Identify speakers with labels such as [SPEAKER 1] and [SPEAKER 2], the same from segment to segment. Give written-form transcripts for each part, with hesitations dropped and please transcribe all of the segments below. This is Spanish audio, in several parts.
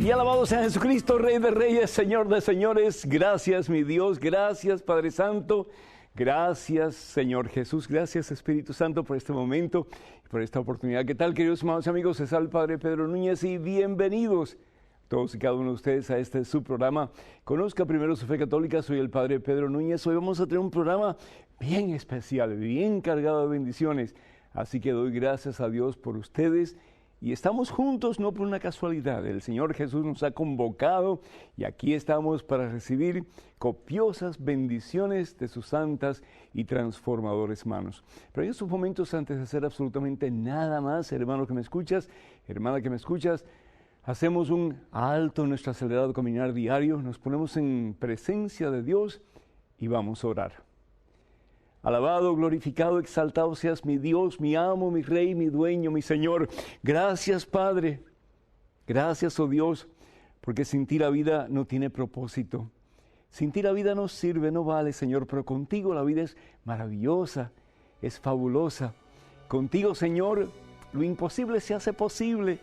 [SPEAKER 1] Y alabado sea Jesucristo, Rey de Reyes, Señor de Señores. Gracias, mi Dios. Gracias, Padre Santo. Gracias, Señor Jesús. Gracias, Espíritu Santo, por este momento y por esta oportunidad. ¿Qué tal, queridos hermanos y amigos? Es el Padre Pedro Núñez y bienvenidos todos y cada uno de ustedes a este su programa. Conozca primero su fe católica. Soy el Padre Pedro Núñez. Hoy vamos a tener un programa bien especial, bien cargado de bendiciones. Así que doy gracias a Dios por ustedes. Y estamos juntos no por una casualidad. El Señor Jesús nos ha convocado y aquí estamos para recibir copiosas bendiciones de sus santas y transformadoras manos. Pero en estos momentos, antes de hacer absolutamente nada más, hermano que me escuchas, hermana que me escuchas, hacemos un alto en nuestro acelerado caminar diario, nos ponemos en presencia de Dios y vamos a orar. Alabado, glorificado, exaltado seas mi Dios, mi amo, mi Rey, mi dueño, mi Señor. Gracias, Padre. Gracias, oh Dios, porque sin ti la vida no tiene propósito. Sin ti la vida no sirve, no vale, Señor, pero contigo la vida es maravillosa, es fabulosa. Contigo, Señor, lo imposible se hace posible.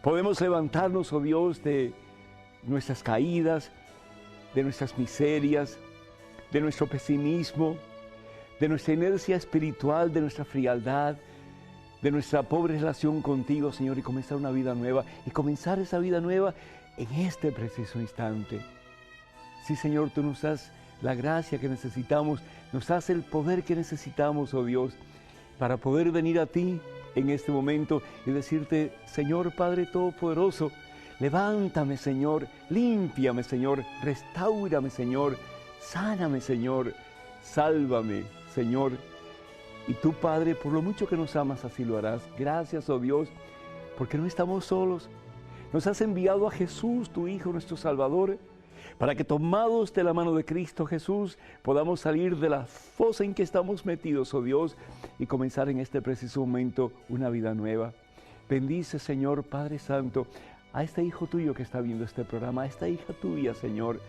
[SPEAKER 1] Podemos levantarnos, oh Dios, de nuestras caídas, de nuestras miserias, de nuestro pesimismo, de nuestra inercia espiritual, de nuestra frialdad, de nuestra pobre relación contigo, Señor, y comenzar una vida nueva, y comenzar esa vida nueva en este preciso instante. Sí, Señor, tú nos das la gracia que necesitamos, nos das el poder que necesitamos, oh Dios, para poder venir a ti en este momento y decirte, Señor Padre Todopoderoso, levántame, Señor, límpiame, Señor, restáurame, Señor, sáname, Señor, sálvame, Señor, y tú, Padre, por lo mucho que nos amas, así lo harás. Gracias, oh Dios, porque no estamos solos. Nos has enviado a Jesús, tu Hijo, nuestro Salvador, para que tomados de la mano de Cristo Jesús, podamos salir de la fosa en que estamos metidos, oh Dios, y comenzar en este preciso momento una vida nueva. Bendice, Señor, Padre Santo, a este hijo tuyo que está viendo este programa, a esta hija tuya, Señor.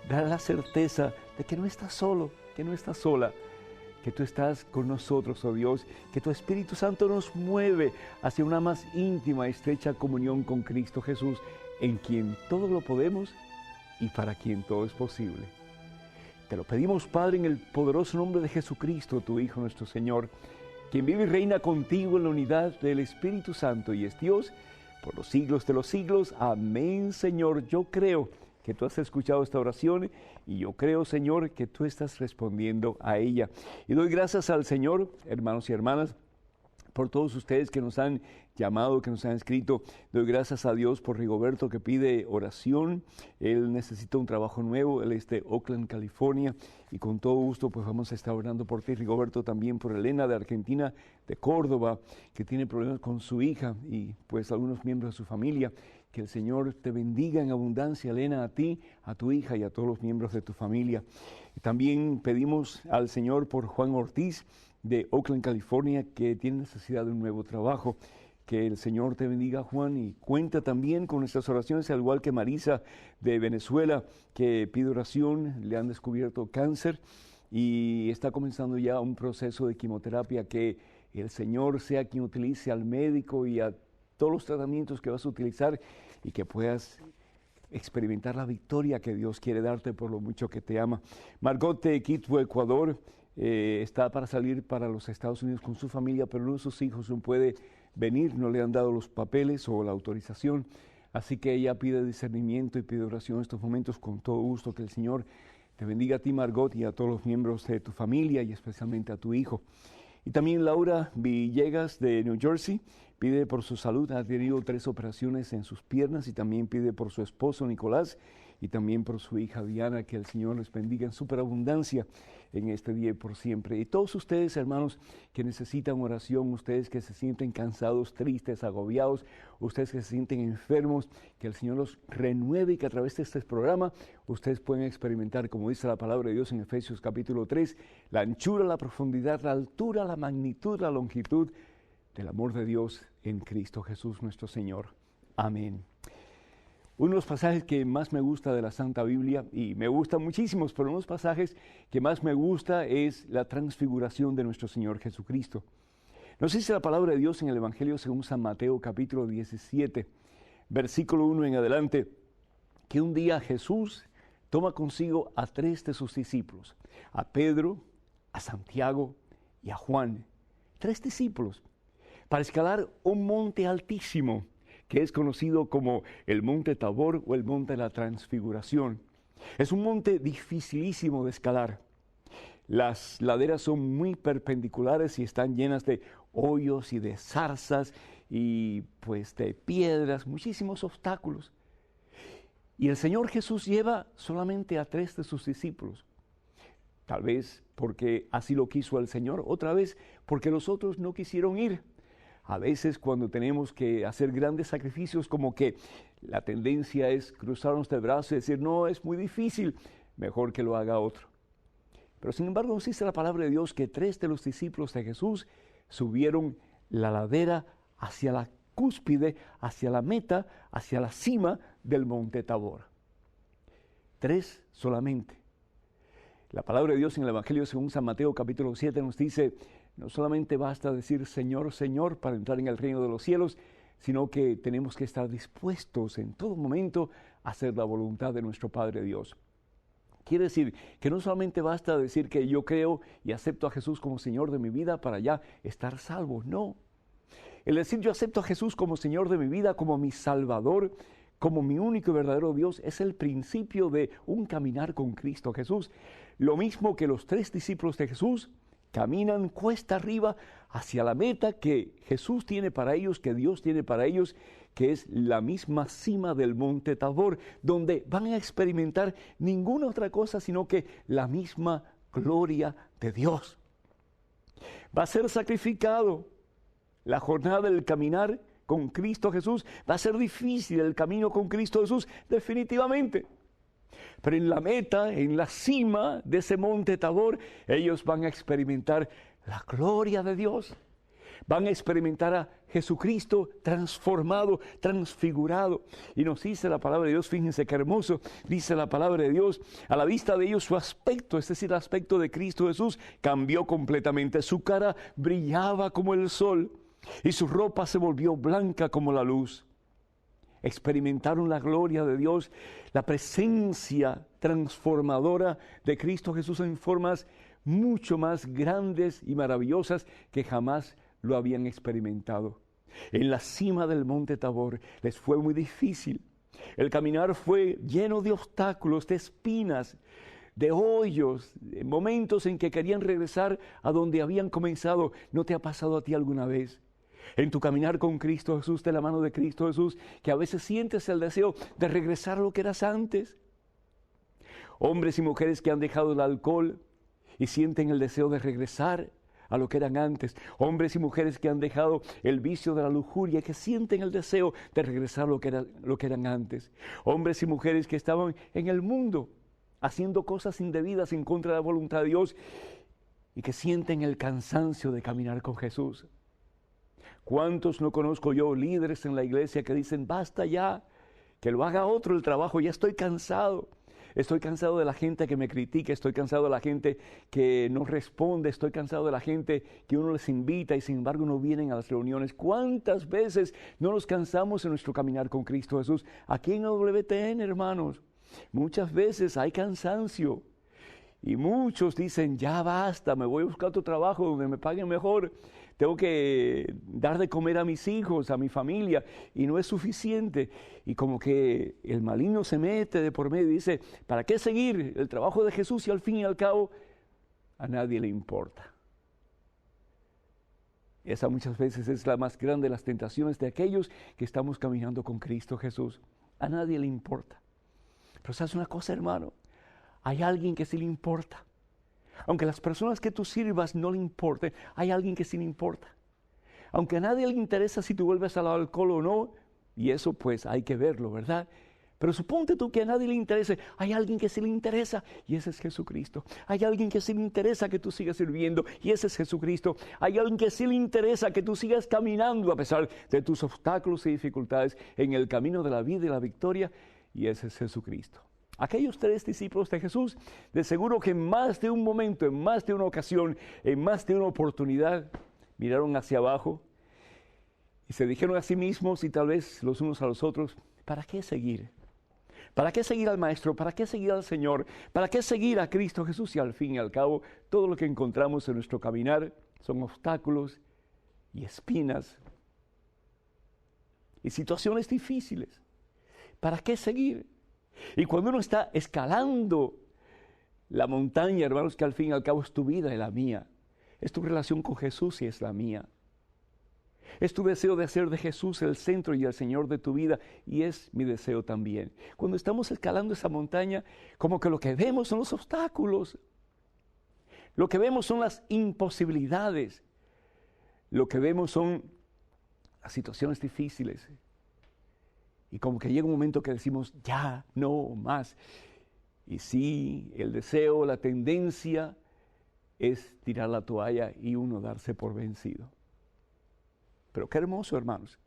[SPEAKER 1] Dale la certeza de que no estás solo, que no estás sola, que tú estás con nosotros, oh Dios, que tu Espíritu Santo nos mueve hacia una más íntima y estrecha comunión con Cristo Jesús, en quien todo lo podemos y para quien todo es posible. Te lo pedimos, Padre, en el poderoso nombre de Jesucristo, tu Hijo, nuestro Señor, quien vive y reina contigo en la unidad del Espíritu Santo y es Dios por los siglos de los siglos. Amén, Señor. Yo creo que tú has escuchado esta oración y yo creo, Señor, que tú estás respondiendo a ella. Y doy gracias al Señor, hermanos y hermanas, por todos ustedes que nos han llamado, que nos han escrito. Doy gracias a Dios por Rigoberto, que pide oración. Él necesita un trabajo nuevo. Él es de Oakland, California, y con todo gusto pues vamos a estar orando por ti, Rigoberto. También por Elena de Argentina, de Córdoba, que tiene problemas con su hija y pues algunos miembros de su familia. Que el Señor te bendiga en abundancia, Elena, a ti, a tu hija y a todos los miembros de tu familia. También pedimos al Señor por Juan Ortiz de Oakland, California, que tiene necesidad de un nuevo trabajo. Que el Señor te bendiga, Juan, y cuenta también con nuestras oraciones, al igual que Marisa de Venezuela, que pide oración. Le han descubierto cáncer y está comenzando ya un proceso de quimioterapia. Que el Señor sea quien utilice al médico y a todos los tratamientos que vas a utilizar y que puedas experimentar la victoria que Dios quiere darte por lo mucho que te ama. Margot de Quito, Ecuador, está para salir para los Estados Unidos con su familia, pero uno de sus hijos no puede venir, no le han dado los papeles o la autorización, así que ella pide discernimiento y pide oración en estos momentos con todo gusto. Que el Señor te bendiga a ti, Margot, y a todos los miembros de tu familia y especialmente a tu hijo. Y también Laura Villegas de New Jersey pide por su salud, ha tenido 3 operaciones en sus piernas, y también pide por su esposo Nicolás y también por su hija Diana. Que el Señor les bendiga en superabundancia en este día y por siempre. Y todos ustedes, hermanos, que necesitan oración, ustedes que se sienten cansados, tristes, agobiados, ustedes que se sienten enfermos, que el Señor los renueve y que a través de este programa ustedes pueden experimentar, como dice la palabra de Dios en Efesios capítulo 3, la anchura, la profundidad, la altura, la magnitud, la longitud del amor de Dios en Cristo Jesús nuestro Señor. Amén. Uno de los pasajes que más me gusta de la Santa Biblia, y me gustan muchísimos, pero uno de los pasajes que más me gusta es la transfiguración de nuestro Señor Jesucristo. Nos dice la palabra de Dios en el Evangelio según San Mateo capítulo 17, versículo 1 en adelante, que un día Jesús toma consigo a 3 de sus discípulos, a Pedro, a Santiago y a Juan, 3 discípulos, para escalar un monte altísimo, que es conocido como el Monte Tabor o el Monte de la Transfiguración. Es un monte dificilísimo de escalar. Las laderas son muy perpendiculares y están llenas de hoyos y de zarzas y pues de piedras, muchísimos obstáculos. Y el Señor Jesús lleva solamente a 3 de sus discípulos. Tal vez porque así lo quiso el Señor, otra vez porque los otros no quisieron ir. A veces cuando tenemos que hacer grandes sacrificios, como que la tendencia es cruzarnos de brazos y decir, no, es muy difícil, mejor que lo haga otro. Pero sin embargo nos dice la palabra de Dios que 3 de los discípulos de Jesús subieron la ladera hacia la cúspide, hacia la meta, hacia la cima del Monte Tabor. 3 solamente. La palabra de Dios en el Evangelio según San Mateo capítulo 7 nos dice, no solamente basta decir Señor, Señor para entrar en el reino de los cielos, sino que tenemos que estar dispuestos en todo momento a hacer la voluntad de nuestro Padre Dios. Quiere decir que no solamente basta decir que yo creo y acepto a Jesús como Señor de mi vida para ya estar salvo, no. El decir yo acepto a Jesús como Señor de mi vida, como mi Salvador, como mi único y verdadero Dios, es el principio de un caminar con Cristo Jesús. Lo mismo que los 3 discípulos de Jesús caminan cuesta arriba hacia la meta que Jesús tiene para ellos, que Dios tiene para ellos, que es la misma cima del Monte Tabor, donde van a experimentar ninguna otra cosa sino que la misma gloria de Dios. Va a ser sacrificado. La jornada del caminar con Cristo Jesús va a ser difícil, el camino con Cristo Jesús, definitivamente. Pero en la meta, en la cima de ese Monte Tabor, ellos van a experimentar la gloria de Dios. Van a experimentar a Jesucristo transformado, transfigurado. Y nos dice la palabra de Dios, fíjense qué hermoso, dice la palabra de Dios, a la vista de ellos su aspecto, es decir, el aspecto de Cristo Jesús, cambió completamente. Su cara brillaba como el sol y su ropa se volvió blanca como la luz. Experimentaron la gloria de Dios, la presencia transformadora de Cristo Jesús en formas mucho más grandes y maravillosas que jamás lo habían experimentado. En la cima del Monte Tabor les fue muy difícil. El caminar fue lleno de obstáculos, de espinas, de hoyos, de momentos en que querían regresar a donde habían comenzado. ¿No te ha pasado a ti alguna vez? En tu caminar con Cristo Jesús, de la mano de Cristo Jesús, que a veces sientes el deseo de regresar a lo que eras antes. Hombres y mujeres que han dejado el alcohol y sienten el deseo de regresar a lo que eran antes. Hombres y mujeres que han dejado el vicio de la lujuria, que sienten el deseo de regresar a lo que eran antes. Hombres y mujeres que estaban en el mundo haciendo cosas indebidas en contra de la voluntad de Dios y que sienten el cansancio de caminar con Jesús. ¿Cuántos no conozco yo, líderes en la iglesia, que dicen, basta ya, que lo haga otro el trabajo, ya estoy cansado? Estoy cansado de la gente que me critica, estoy cansado de la gente que no responde, estoy cansado de la gente que uno les invita y sin embargo no vienen a las reuniones. ¿Cuántas veces no nos cansamos en nuestro caminar con Cristo Jesús? Aquí en WTN, hermanos, muchas veces hay cansancio y muchos dicen, ya basta, me voy a buscar otro trabajo donde me paguen mejor. Tengo que dar de comer a mis hijos, a mi familia, y no es suficiente. Y como que el maligno se mete de por medio y dice, ¿para qué seguir el trabajo de Jesús si al fin y al cabo a nadie le importa? Esa muchas veces es la más grande de las tentaciones de aquellos que estamos caminando con Cristo Jesús. A nadie le importa. Pero ¿sabes una cosa, hermano? Hay alguien que sí le importa. Aunque las personas que tú sirvas no le importen, hay alguien que sí le importa. Aunque a nadie le interesa si tú vuelves al alcohol o no, y eso pues hay que verlo, ¿verdad? Pero suponte tú que a nadie le interese, hay alguien que sí le interesa, y ese es Jesucristo. Hay alguien que sí le interesa que tú sigas sirviendo, y ese es Jesucristo. Hay alguien que sí le interesa que tú sigas caminando a pesar de tus obstáculos y dificultades en el camino de la vida y la victoria, y ese es Jesucristo. Aquellos 3 discípulos de Jesús, de seguro que en más de un momento, en más de una ocasión, en más de una oportunidad, miraron hacia abajo Y se dijeron a sí mismos y tal vez los unos a los otros, ¿para qué seguir? ¿Para qué seguir al Maestro? ¿Para qué seguir al Señor? ¿Para qué seguir a Cristo Jesús? Y al fin y al cabo, todo lo que encontramos en nuestro caminar son obstáculos y espinas y situaciones difíciles. ¿Para qué seguir? Y cuando uno está escalando la montaña, hermanos, que al fin y al cabo es tu vida y la mía, es tu relación con Jesús y es la mía. Es tu deseo de hacer de Jesús el centro y el Señor de tu vida, y es mi deseo también. Cuando estamos escalando esa montaña, como que lo que vemos son los obstáculos, lo que vemos son las imposibilidades, lo que vemos son las situaciones difíciles. Y como que llega un momento que decimos, ya, no más. Y sí, el deseo, la tendencia es tirar la toalla y uno darse por vencido. Pero qué hermoso, hermanos.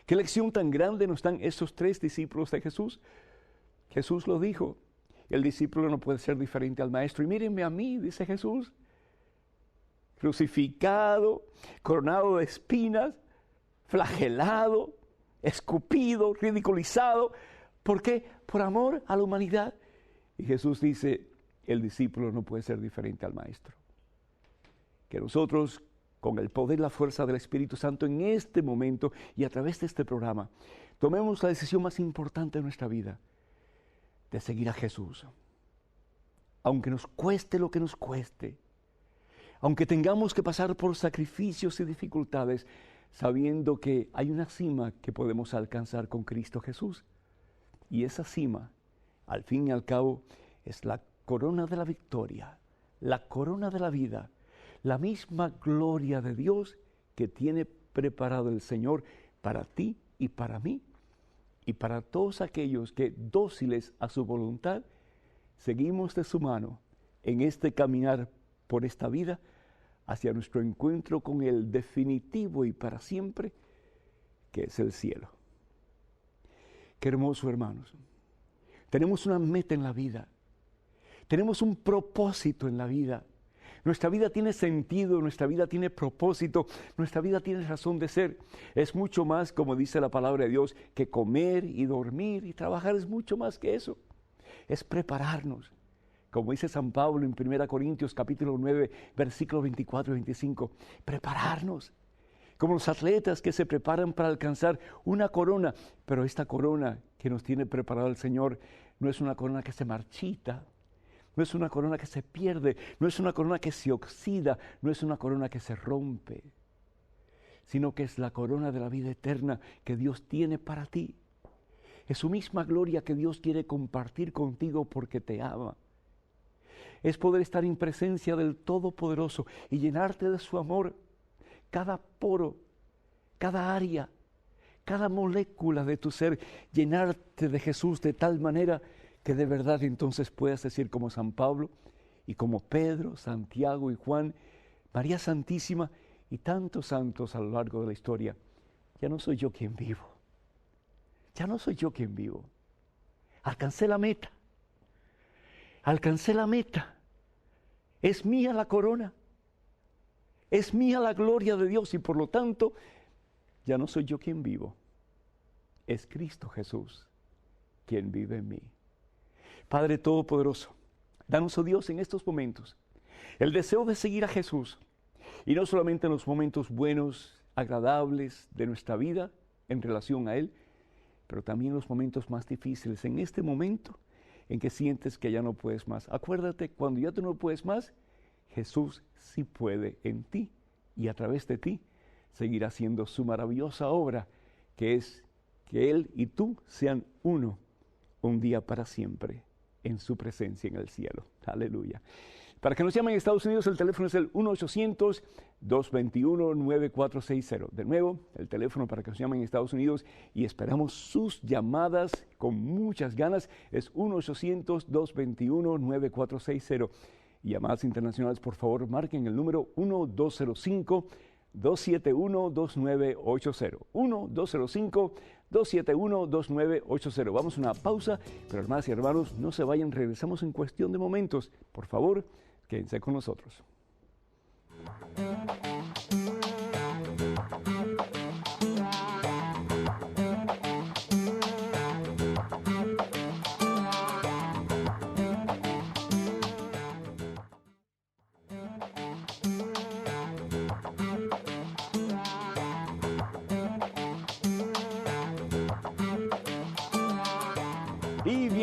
[SPEAKER 1] Qué lección tan grande nos dan estos tres discípulos de Jesús. Jesús lo dijo, el discípulo no puede ser diferente al Maestro. Y mírenme a mí, dice Jesús, crucificado, coronado de espinas, flagelado, escupido, ridiculizado. ¿Por qué? Por amor a la humanidad. Y Jesús dice, el discípulo no puede ser diferente al Maestro. Que nosotros, con el poder y la fuerza del Espíritu Santo en este momento y a través de este programa, tomemos la decisión más importante de nuestra vida, de seguir a Jesús. Aunque nos cueste lo que nos cueste, aunque tengamos que pasar por sacrificios y dificultades, sabiendo que hay una cima que podemos alcanzar con Cristo Jesús. Y esa cima, al fin y al cabo, es la corona de la victoria, la corona de la vida, la misma gloria de Dios que tiene preparado el Señor para ti y para mí, y para todos aquellos que, dóciles a su voluntad, seguimos de su mano en este caminar por esta vida hacia nuestro encuentro con el definitivo y para siempre, que es el cielo. Qué hermoso, hermanos. Tenemos una meta en la vida. Tenemos un propósito en la vida. Nuestra vida tiene sentido, nuestra vida tiene propósito, nuestra vida tiene razón de ser. Es mucho más, como dice la palabra de Dios, que comer y dormir y trabajar. Es mucho más que eso. Es prepararnos. Como dice San Pablo en 1 Corintios capítulo 9, versículos 24 y 25. Prepararnos. Como los atletas que se preparan para alcanzar una corona. Pero esta corona que nos tiene preparado el Señor no es una corona que se marchita. No es una corona que se pierde, no es una corona que se oxida, no es una corona que se rompe, sino que es la corona de la vida eterna que Dios tiene para ti. Es su misma gloria que Dios quiere compartir contigo porque te ama. Es poder estar en presencia del Todopoderoso y llenarte de su amor, cada poro, cada área, cada molécula de tu ser, llenarte de Jesús de tal manera que de verdad entonces puedas decir como San Pablo y como Pedro, Santiago y Juan, María Santísima y tantos santos a lo largo de la historia, ya no soy yo quien vivo, ya no soy yo quien vivo, alcancé la meta, es mía la corona, es mía la gloria de Dios y por lo tanto ya no soy yo quien vivo, es Cristo Jesús quien vive en mí. Padre Todopoderoso, danos, oh Dios, en estos momentos el deseo de seguir a Jesús, y no solamente en los momentos buenos, agradables de nuestra vida en relación a Él, pero también en los momentos más difíciles, en este momento en que sientes que ya no puedes más. Acuérdate, cuando ya tú no puedes más, Jesús sí puede en ti y a través de ti seguir haciendo su maravillosa obra, que es que Él y tú sean uno, un día para siempre, en su presencia en el cielo. Aleluya. Para que nos llamen en Estados Unidos, el teléfono es el 1-800-221-9460. De nuevo, el teléfono para que nos llamen en Estados Unidos y esperamos sus llamadas con muchas ganas. Es 1-800-221-9460. Y llamadas internacionales, por favor, marquen el número 1-205-271-2980. 1-205-271-2980. Vamos a una pausa, pero hermanas y hermanos, no se vayan, regresamos en cuestión de momentos. Por favor, quédense con nosotros.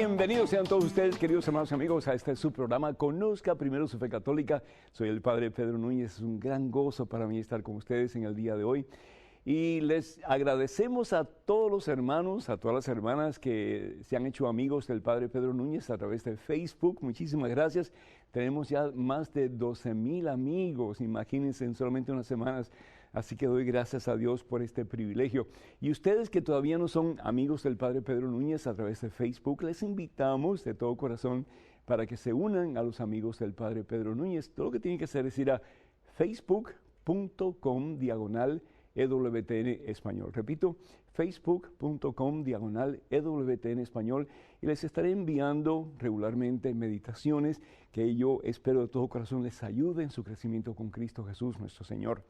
[SPEAKER 1] Bienvenidos sean todos ustedes, queridos hermanos y amigos, a este su programa Conozca Primero su Fe Católica. Soy el Padre Pedro Núñez. Es un gran gozo para mí estar con ustedes en el día de hoy. Y les agradecemos a todos los hermanos, a todas las hermanas que se han hecho amigos del Padre Pedro Núñez a través de Facebook. Muchísimas gracias. Tenemos ya más de 12,000 amigos, imagínense, en solamente unas semanas. Así que doy gracias a Dios por este privilegio. Y ustedes que todavía no son amigos del Padre Pedro Núñez a través de Facebook, les invitamos de todo corazón para que se unan a los amigos del Padre Pedro Núñez. Todo lo que tienen que hacer es ir a facebook.com/EWTN Español. Repito, facebook.com/EWTN Español, y les estaré enviando regularmente meditaciones que yo espero de todo corazón les ayude en su crecimiento con Cristo Jesús, nuestro Señor.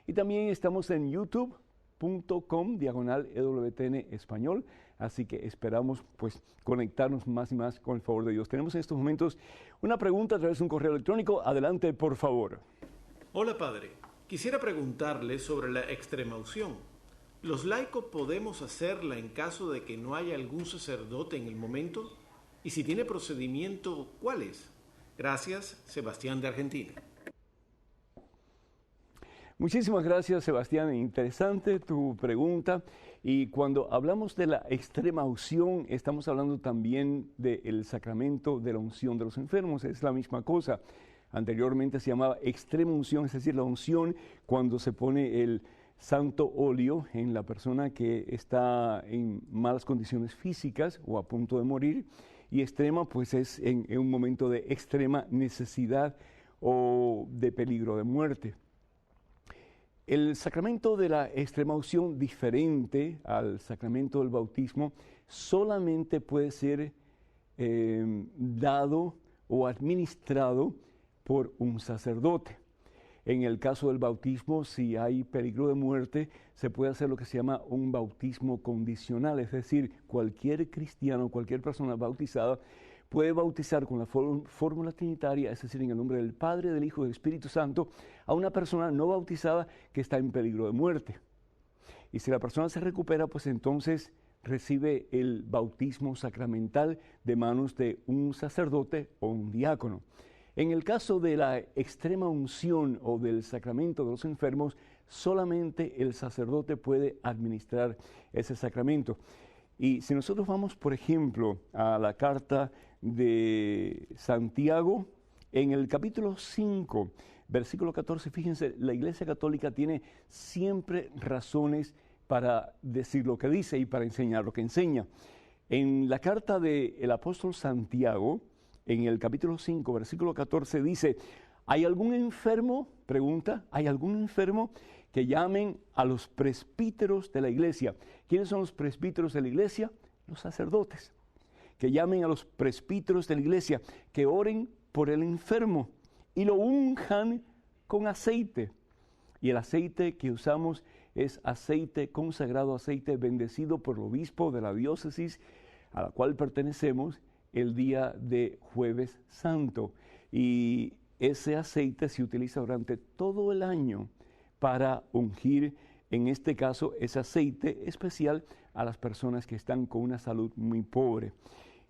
[SPEAKER 1] Y también estamos en youtube.com/EWTN Español, así que esperamos pues conectarnos más y más con el favor de Dios. Tenemos en estos momentos una pregunta a través de un correo electrónico. Adelante, por favor.
[SPEAKER 2] Hola, Padre. Quisiera preguntarle sobre la extremaunción. ¿Los laicos podemos hacerla en caso de que no haya algún sacerdote en el momento? Y si tiene procedimiento, ¿cuál es? Gracias, Sebastián de Argentina.
[SPEAKER 1] Muchísimas gracias, Sebastián. Interesante tu pregunta. Y cuando hablamos de la extrema unción, estamos hablando también del sacramento de la unción de los enfermos. Es la misma cosa. Anteriormente se llamaba extrema unción, es decir, la unción cuando se pone el santo óleo en la persona que está en malas condiciones físicas o a punto de morir. Y extrema, pues es en un momento de extrema necesidad o de peligro de muerte. El sacramento de la extrema unción, diferente al sacramento del bautismo, solamente puede ser dado o administrado por un sacerdote. En el caso del bautismo, si hay peligro de muerte, se puede hacer lo que se llama un bautismo condicional, es decir, cualquier cristiano, cualquier persona bautizada puede bautizar con la fórmula trinitaria, es decir, en el nombre del Padre, del Hijo y del Espíritu Santo, a una persona no bautizada que está en peligro de muerte. Y si la persona se recupera, pues entonces recibe el bautismo sacramental de manos de un sacerdote o un diácono. En el caso de la extrema unción o del sacramento de los enfermos, solamente el sacerdote puede administrar ese sacramento. Y si nosotros vamos, por ejemplo, a la carta de Santiago, en el capítulo 5, versículo 14, fíjense, la Iglesia Católica tiene siempre razones para decir lo que dice y para enseñar lo que enseña. En la carta del apóstol Santiago, en el capítulo 5, versículo 14, dice: ¿hay algún enfermo? Pregunta, ¿hay algún enfermo? Que llamen a los presbíteros de la iglesia. ¿Quiénes son los presbíteros de la iglesia? Los sacerdotes. Que llamen a los presbíteros de la iglesia, que oren por el enfermo y lo unjan con aceite. Y el aceite que usamos es aceite consagrado, aceite bendecido por el obispo de la diócesis a la cual pertenecemos el día de Jueves Santo. Y ese aceite se utiliza durante todo el año para ungir, en este caso, ese aceite especial a las personas que están con una salud muy pobre.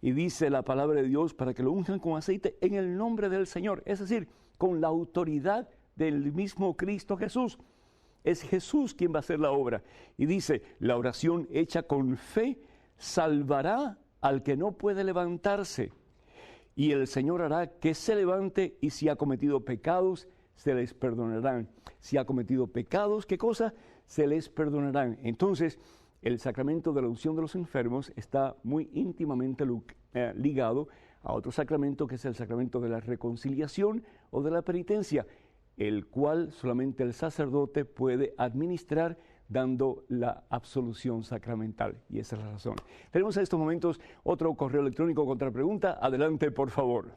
[SPEAKER 1] Y dice la palabra de Dios para que lo unjan con aceite en el nombre del Señor, es decir, con la autoridad del mismo Cristo Jesús. Es Jesús quien va a hacer la obra. Y dice, la oración hecha con fe salvará al que no puede levantarse. Y el Señor hará que se levante, y si ha cometido pecados, se les perdonarán. Si ha cometido pecados, ¿qué cosa? Se les perdonarán. Entonces, el sacramento de la unción de los enfermos está muy íntimamente ligado a otro sacramento, que es el sacramento de la reconciliación o de la penitencia, el cual solamente el sacerdote puede administrar dando la absolución sacramental. Y esa es la razón. Tenemos en estos momentos otro correo electrónico con otra pregunta. Adelante, por favor.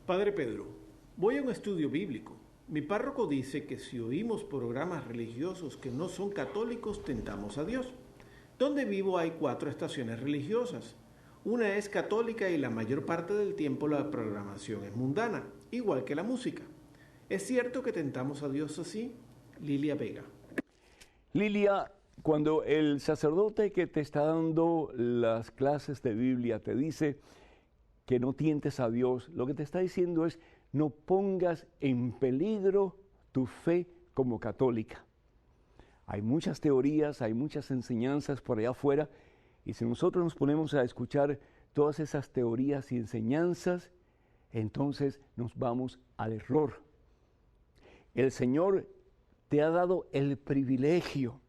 [SPEAKER 2] Padre Pedro, voy a un estudio bíblico. Mi párroco dice que si oímos programas religiosos que no son católicos, tentamos a Dios. Donde vivo hay 4 estaciones religiosas. Una es católica y la mayor parte del tiempo la programación es mundana, igual que la música. ¿Es cierto que tentamos a Dios así? Lilia Vega.
[SPEAKER 1] Lilia, cuando el sacerdote que te está dando las clases de Biblia te dice que no tientes a Dios. Lo que te está diciendo es, no pongas en peligro tu fe como católica. Hay muchas teorías, hay muchas enseñanzas por allá afuera, y si nosotros nos ponemos a escuchar todas esas teorías y enseñanzas, entonces nos vamos al error. El Señor te ha dado el privilegio,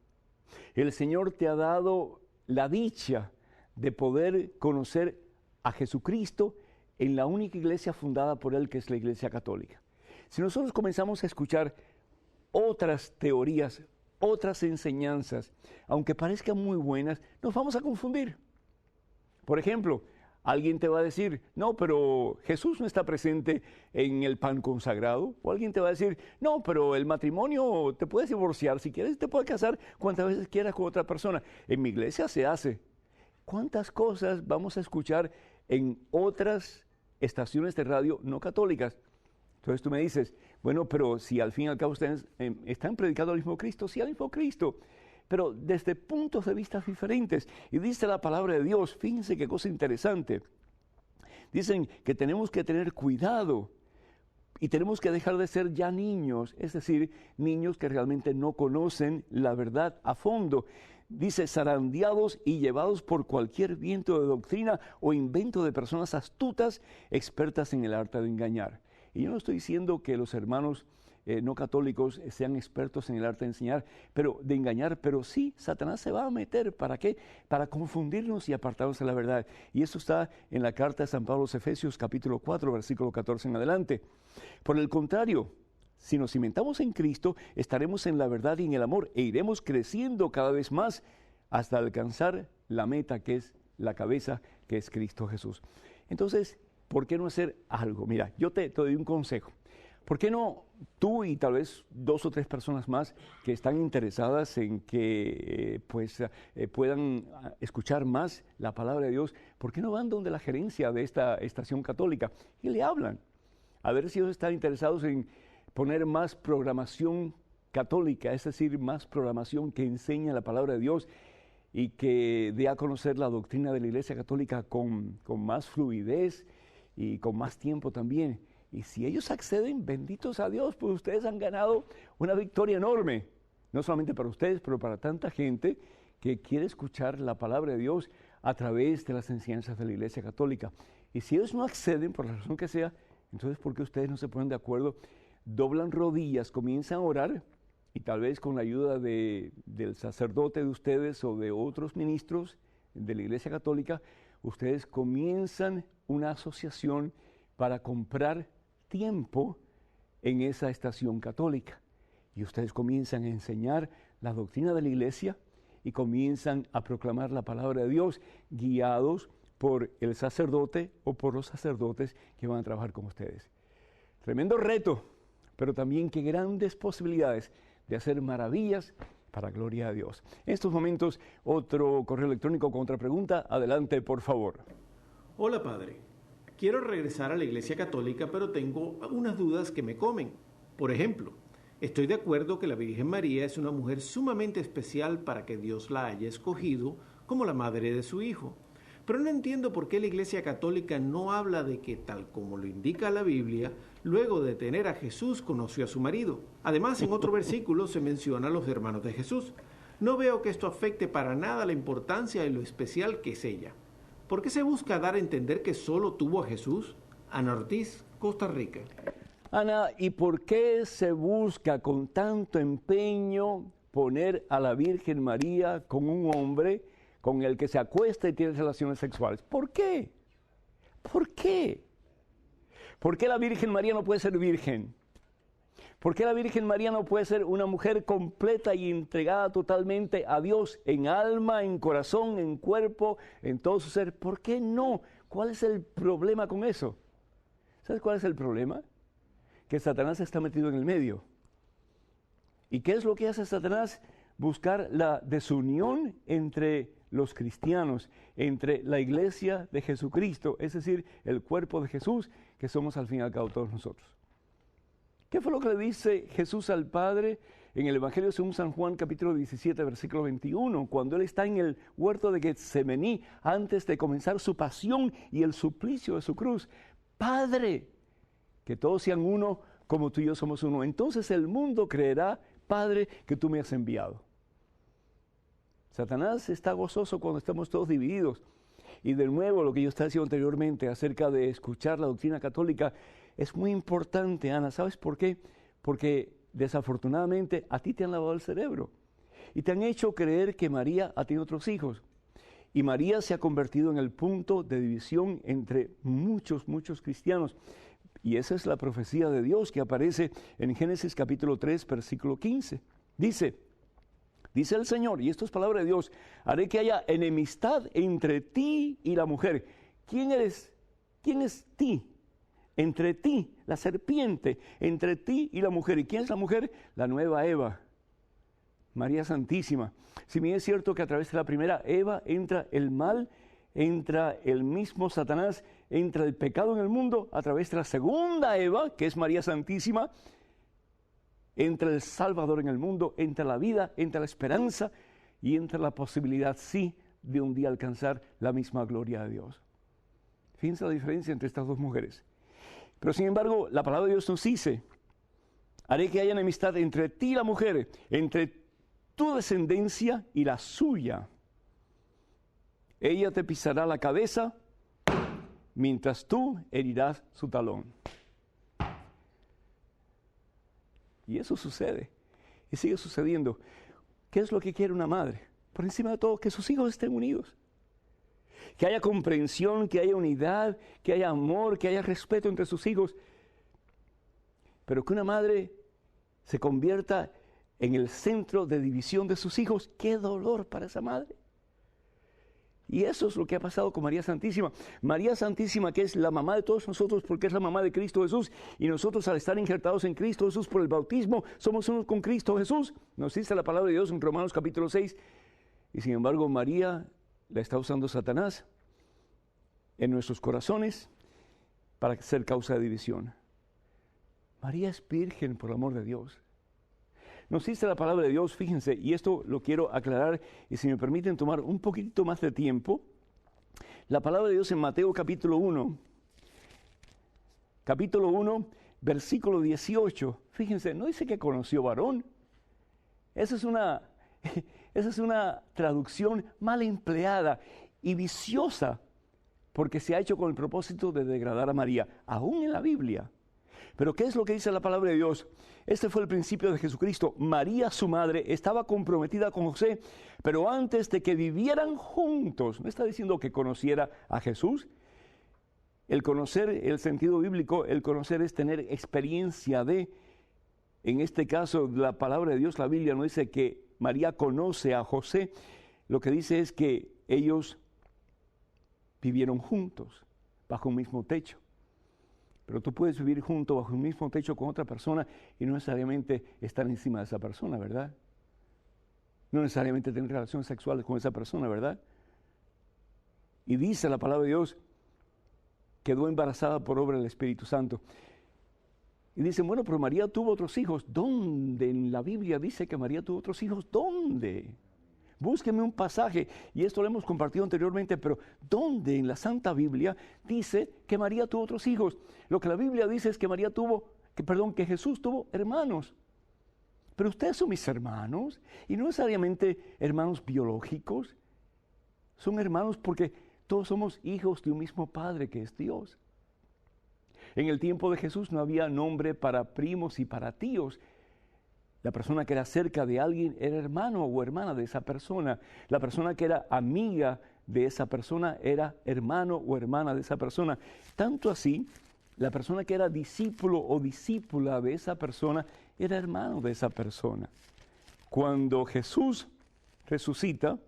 [SPEAKER 1] el Señor te ha dado la dicha de poder conocer a Jesucristo en la única iglesia fundada por Él, que es la Iglesia Católica. Si nosotros comenzamos a escuchar otras teorías, otras enseñanzas, aunque parezcan muy buenas, nos vamos a confundir. Por ejemplo, alguien te va a decir, no, pero Jesús no está presente en el pan consagrado. O alguien te va a decir, no, pero el matrimonio, te puedes divorciar, si quieres te puedes casar cuantas veces quieras con otra persona. En mi iglesia se hace. ¿Cuántas cosas vamos a escuchar en otras estaciones de radio no católicas? Entonces tú me dices, bueno, pero si al fin y al cabo ustedes están predicando al mismo Cristo, sí, al mismo Cristo, pero desde puntos de vista diferentes. Y dice la palabra de Dios, fíjense qué cosa interesante. Dicen que tenemos que tener cuidado y tenemos que dejar de ser ya niños, es decir, niños que realmente no conocen la verdad a fondo. Dice, zarandeados y llevados por cualquier viento de doctrina o invento de personas astutas, expertas en el arte de engañar. Y yo no estoy diciendo que los hermanos no católicos sean expertos en el arte de engañar, pero sí, Satanás se va a meter. ¿Para qué? Para confundirnos y apartarnos de la verdad. Y eso está en la carta de San Pablo a los Efesios, capítulo 4, versículo 14 en adelante. Por el contrario, si nos cimentamos en Cristo, estaremos en la verdad y en el amor e iremos creciendo cada vez más hasta alcanzar la meta, que es la cabeza, que es Cristo Jesús. Entonces, ¿por qué no hacer algo? Mira, yo te doy un consejo. ¿Por qué no tú y tal vez 2 o 3 personas más que están interesadas en que puedan escuchar más la palabra de Dios, ¿por qué no van donde la gerencia de esta estación católica y le hablan? A ver si ellos están interesados en poner más programación católica, es decir, más programación que enseña la palabra de Dios y que dé a conocer la doctrina de la Iglesia Católica con más fluidez y con más tiempo también. Y si ellos acceden, benditos a Dios, pues ustedes han ganado una victoria enorme, no solamente para ustedes, pero para tanta gente que quiere escuchar la palabra de Dios a través de las enseñanzas de la Iglesia Católica. Y si ellos no acceden, por la razón que sea, entonces ¿por qué ustedes no se ponen de acuerdo? Doblan rodillas, comienzan a orar y tal vez con la ayuda del sacerdote de ustedes o de otros ministros de la Iglesia Católica, ustedes comienzan una asociación para comprar tiempo en esa estación católica. Y ustedes comienzan a enseñar la doctrina de la Iglesia y comienzan a proclamar la palabra de Dios guiados por el sacerdote o por los sacerdotes que van a trabajar con ustedes. Tremendo reto, pero también qué grandes posibilidades de hacer maravillas para gloria a Dios. En estos momentos, otro correo electrónico con otra pregunta. Adelante, por favor.
[SPEAKER 2] Hola, padre. Quiero regresar a la Iglesia Católica, pero tengo unas dudas que me comen. Por ejemplo, estoy de acuerdo que la Virgen María es una mujer sumamente especial para que Dios la haya escogido como la madre de su Hijo. Pero no entiendo por qué la Iglesia Católica no habla de que, tal como lo indica la Biblia, luego de tener a Jesús conoció a su marido. Además, en otro versículo se menciona a los hermanos de Jesús. No veo que esto afecte para nada la importancia y lo especial que es ella. ¿Por qué se busca dar a entender que solo tuvo a Jesús? Ana Ortiz, Costa Rica.
[SPEAKER 1] Ana, ¿y por qué se busca con tanto empeño poner a la Virgen María con un hombre con el que se acuesta y tiene relaciones sexuales? ¿Por qué? ¿Por qué? ¿Por qué la Virgen María no puede ser virgen? ¿Por qué la Virgen María no puede ser una mujer completa y entregada totalmente a Dios en alma, en corazón, en cuerpo, en todo su ser? ¿Por qué no? ¿Cuál es el problema con eso? ¿Sabes cuál es el problema? Que Satanás está metido en el medio. ¿Y qué es lo que hace Satanás? Buscar la desunión entre los cristianos, entre la iglesia de Jesucristo, es decir, el cuerpo de Jesús, que somos al fin y al cabo todos nosotros. ¿Qué fue lo que le dice Jesús al Padre en el Evangelio según San Juan, capítulo 17, versículo 21, cuando Él está en el huerto de Getsemaní, antes de comenzar su pasión y el suplicio de su cruz. Padre, que todos sean uno como tú y yo somos uno. Entonces el mundo creerá, Padre, que tú me has enviado. Satanás está gozoso cuando estamos todos divididos. Y de nuevo, lo que yo estaba diciendo anteriormente acerca de escuchar la doctrina católica es muy importante, Ana. ¿Sabes por qué? Porque desafortunadamente a ti te han lavado el cerebro y te han hecho creer que María ha tenido otros hijos. Y María se ha convertido en el punto de división entre muchos cristianos. Y esa es la profecía de Dios que aparece en Génesis capítulo 3, versículo 15. Dice el Señor, y esto es palabra de Dios, haré que haya enemistad entre ti y la mujer. ¿Quién eres? ¿Quién es ti? Entre ti, la serpiente, entre ti y la mujer. ¿Y quién es la mujer? La nueva Eva, María Santísima. Si bien es cierto que a través de la primera Eva entra el mal, entra el mismo Satanás, entra el pecado en el mundo, a través de la segunda Eva, que es María Santísima, entra el Salvador en el mundo, entra la vida, entra la esperanza y entra la posibilidad, sí, de un día alcanzar la misma gloria de Dios. Fíjense la diferencia entre estas dos mujeres. Pero sin embargo, la palabra de Dios nos dice, haré que haya enemistad entre ti y la mujer, entre tu descendencia y la suya. Ella te pisará la cabeza, mientras tú herirás su talón. Y eso sucede, y sigue sucediendo. ¿Qué es lo que quiere una madre? Por encima de todo, que sus hijos estén unidos. Que haya comprensión, que haya unidad, que haya amor, que haya respeto entre sus hijos. Pero que una madre se convierta en el centro de división de sus hijos, ¡qué dolor para esa madre! Y eso es lo que ha pasado con María Santísima. María Santísima, que es la mamá de todos nosotros porque es la mamá de Cristo Jesús, y nosotros al estar injertados en Cristo Jesús por el bautismo, somos unos con Cristo Jesús. Nos dice la palabra de Dios en Romanos capítulo 6. Y sin embargo, María la está usando Satanás en nuestros corazones para ser causa de división. María es virgen por el amor de Dios. Nos dice la palabra de Dios, fíjense, y esto lo quiero aclarar, y si me permiten tomar un poquito más de tiempo, la palabra de Dios en Mateo capítulo 1, versículo 18, fíjense, no dice que conoció varón. Esa es una traducción mal empleada y viciosa, porque se ha hecho con el propósito de degradar a María, aún en la Biblia. Pero ¿qué es lo que dice la palabra de Dios? Este fue el principio de Jesucristo. María, su madre, estaba comprometida con José, pero antes de que vivieran juntos, no está diciendo que conociera a Jesús. El conocer, el sentido bíblico, el conocer es tener experiencia de, en este caso, la palabra de Dios, la Biblia no dice que María conoce a José, lo que dice es que ellos vivieron juntos, bajo un mismo techo. Pero tú puedes vivir junto bajo un mismo techo con otra persona y no necesariamente estar encima de esa persona, ¿verdad? No necesariamente tener relaciones sexuales con esa persona, ¿verdad? Y dice la palabra de Dios, quedó embarazada por obra del Espíritu Santo. Y dicen, bueno, pero María tuvo otros hijos. ¿Dónde en la Biblia dice que María tuvo otros hijos? ¿Dónde? Búsqueme un pasaje, y esto lo hemos compartido anteriormente, pero ¿dónde en la Santa Biblia dice que María tuvo otros hijos? Lo que la Biblia dice es que que Jesús tuvo hermanos. Pero ustedes son mis hermanos, y no necesariamente hermanos biológicos. Son hermanos porque todos somos hijos de un mismo Padre que es Dios. En el tiempo de Jesús no había nombre para primos y para tíos. La persona que era cerca de alguien era hermano o hermana de esa persona. La persona que era amiga de esa persona era hermano o hermana de esa persona. Tanto así, la persona que era discípulo o discípula de esa persona era hermano de esa persona. Cuando Jesús resucita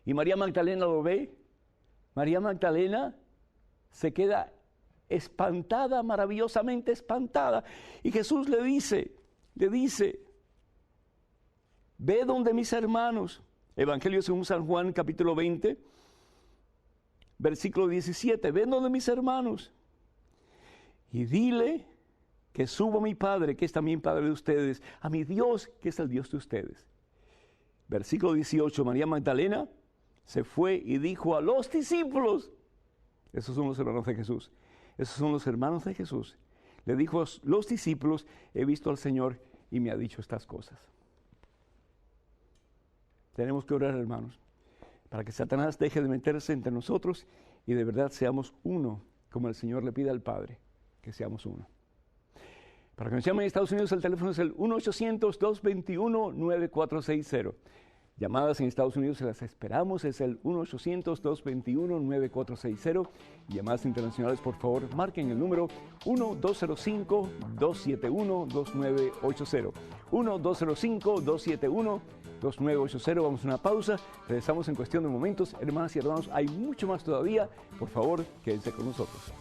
[SPEAKER 1] y María Magdalena lo ve, María Magdalena se queda espantada, maravillosamente espantada. Y Jesús le dice, ve donde mis hermanos. Evangelio según San Juan, capítulo 20, versículo 17. Ve donde mis hermanos y dile que subo a mi Padre, que es también Padre de ustedes, a mi Dios, que es el Dios de ustedes. Versículo 18, María Magdalena se fue y dijo a los discípulos, esos son los hermanos de Jesús, esos son los hermanos de Jesús, le dijo a los discípulos, he visto al Señor y me ha dicho estas cosas. Tenemos que orar, hermanos, para que Satanás deje de meterse entre nosotros y de verdad seamos uno, como el Señor le pide al Padre, que seamos uno. Para que nos llamen en Estados Unidos, el teléfono es el 1-800-221-9460. Llamadas en Estados Unidos se las esperamos, es el 1-800-221-9460. Llamadas internacionales, por favor, marquen el número 1-205-271-2980. 1-205-271-2980. Vamos a una pausa, regresamos en cuestión de momentos. Hermanas y hermanos, hay mucho más todavía. Por favor, quédense con nosotros.